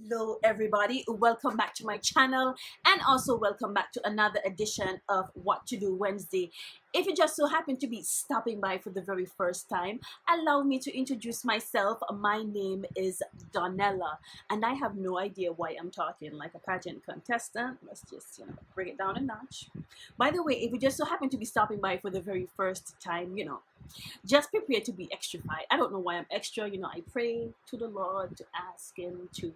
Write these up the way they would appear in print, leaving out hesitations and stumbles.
Hello everybody, welcome back to my channel and also welcome back to another edition of What to Do Wednesday. If you just so happen to be stopping by for the very first time, allow me to introduce myself. My name is Donella and I have no idea why I'm talking like a pageant contestant. Let's just bring it down a notch. By the way, if you just so happen to be stopping by for the very first time, just prepare to be extrified. I don't know why I'm extra. I pray to the Lord to ask Him to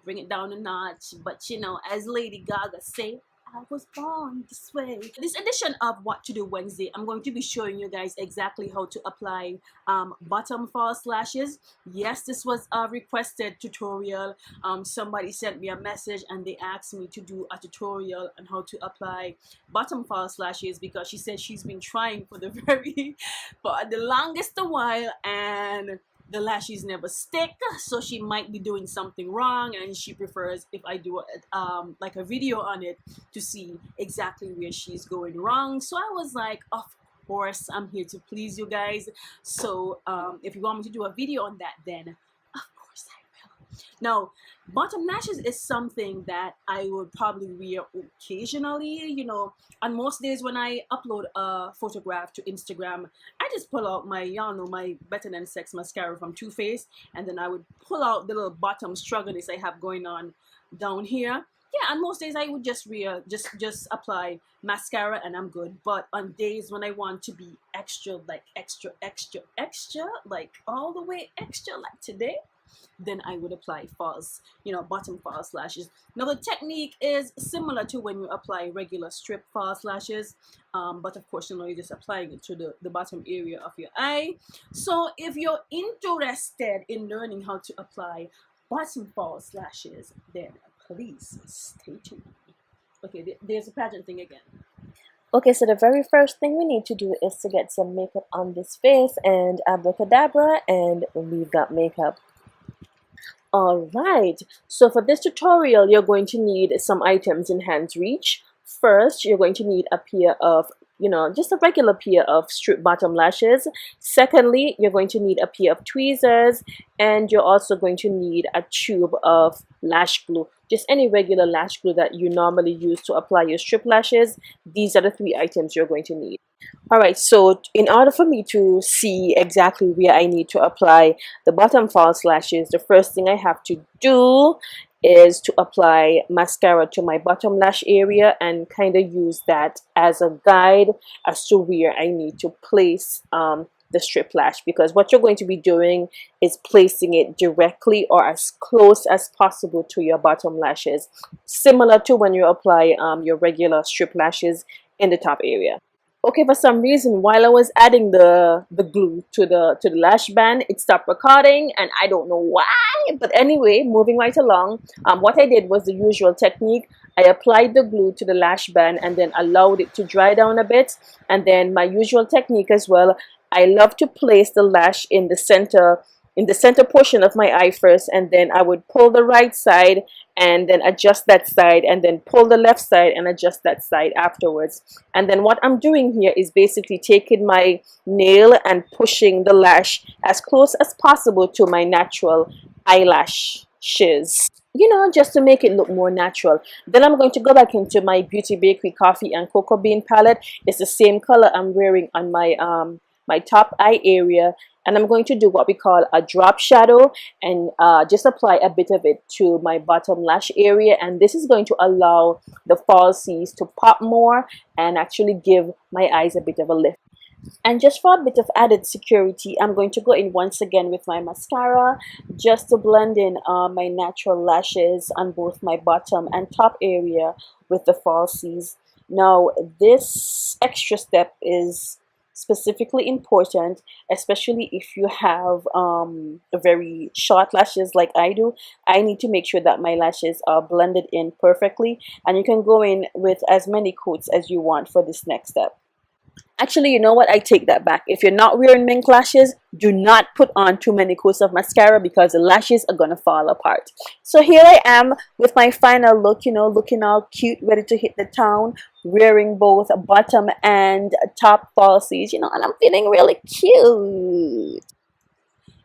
bring it down a notch. But as Lady Gaga say, I was born this way. This edition of What to Do Wednesday, I'm going to be showing you guys exactly how to apply bottom false lashes. Yes, this was a requested tutorial. Somebody sent me a message and they asked me to do a tutorial on how to apply bottom false lashes because she said she's been trying for the longest a while and the lashes never stick, so she might be doing something wrong and she prefers if I do like a video on it to see exactly where she's going wrong. So I was like, of course I'm here to please you guys, so if you want me to do a video on that, then of course I will. Now, bottom lashes is something that I would probably wear occasionally. On most days when I upload a photograph to Instagram, I just pull out my, my Better Than Sex mascara from Too Faced, and then I would pull out the little bottom struggleness I have going on down here. Yeah, on most days I would just apply mascara and I'm good. But on days when I want to be extra, like extra, like all the way extra, like today, then I would apply false, bottom false lashes. Now the technique is similar to when you apply regular strip false lashes, but of course, you're just applying it to the bottom area of your eye. So if you're interested in learning how to apply bottom false lashes, then please stay tuned. Okay, there's a pageant thing again. Okay, so the very first thing we need to do is to get some makeup on this face, and abracadabra, and we've got makeup. Alright, so for this tutorial, you're going to need some items in hand's reach. First, you're going to need a pair of, just a regular pair of strip bottom lashes. Secondly, you're going to need a pair of tweezers, and you're also going to need a tube of lash glue. Just any regular lash glue that you normally use to apply your strip lashes. These are the 3 items you're going to need. Alright, so in order for me to see exactly where I need to apply the bottom false lashes, the first thing I have to do is to apply mascara to my bottom lash area and kind of use that as a guide as to where I need to place the strip lash, because what you're going to be doing is placing it directly or as close as possible to your bottom lashes, similar to when you apply your regular strip lashes in the top area. Okay, for some reason, while I was adding the glue to the lash band, it stopped recording, and I don't know why. But anyway, moving right along, what I did was the usual technique. I applied the glue to the lash band and then allowed it to dry down a bit. And then my usual technique as well, I love to place the lash in the center portion of my eye first, and then I would pull the right side and then adjust that side, and then pull the left side and adjust that side afterwards. And then what I'm doing here is basically taking my nail and pushing the lash as close as possible to my natural eyelashes, just to make it look more natural. Then I'm going to go back into my Beauty Bakery Coffee and Cocoa Bean palette. It's the same color I'm wearing on my my top eye area, and I'm going to do what we call a drop shadow and just apply a bit of it to my bottom lash area, and this is going to allow the falsies to pop more and actually give my eyes a bit of a lift. And just for a bit of added security, I'm going to go in once again with my mascara just to blend in my natural lashes on both my bottom and top area with the falsies. Now, this extra step is specifically important, especially if you have very short lashes like I do. I need to make sure that my lashes are blended in perfectly, and you can go in with as many coats as you want for this next step. Actually, you know what? I take that back. If you're not wearing mink lashes, do not put on too many coats of mascara because the lashes are going to fall apart. So here I am with my final look, looking all cute, ready to hit the town, wearing both bottom and top falsies, and I'm feeling really cute.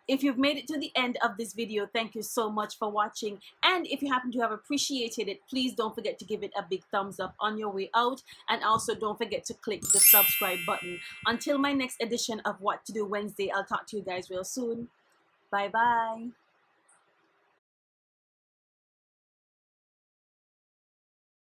If you've made it to the end of this video, thank you so much for watching. And if you happen to have appreciated it, please don't forget to give it a big thumbs up on your way out. And also don't forget to click the subscribe button. Until my next edition of What to Do Wednesday, I'll talk to you guys real soon. Bye bye.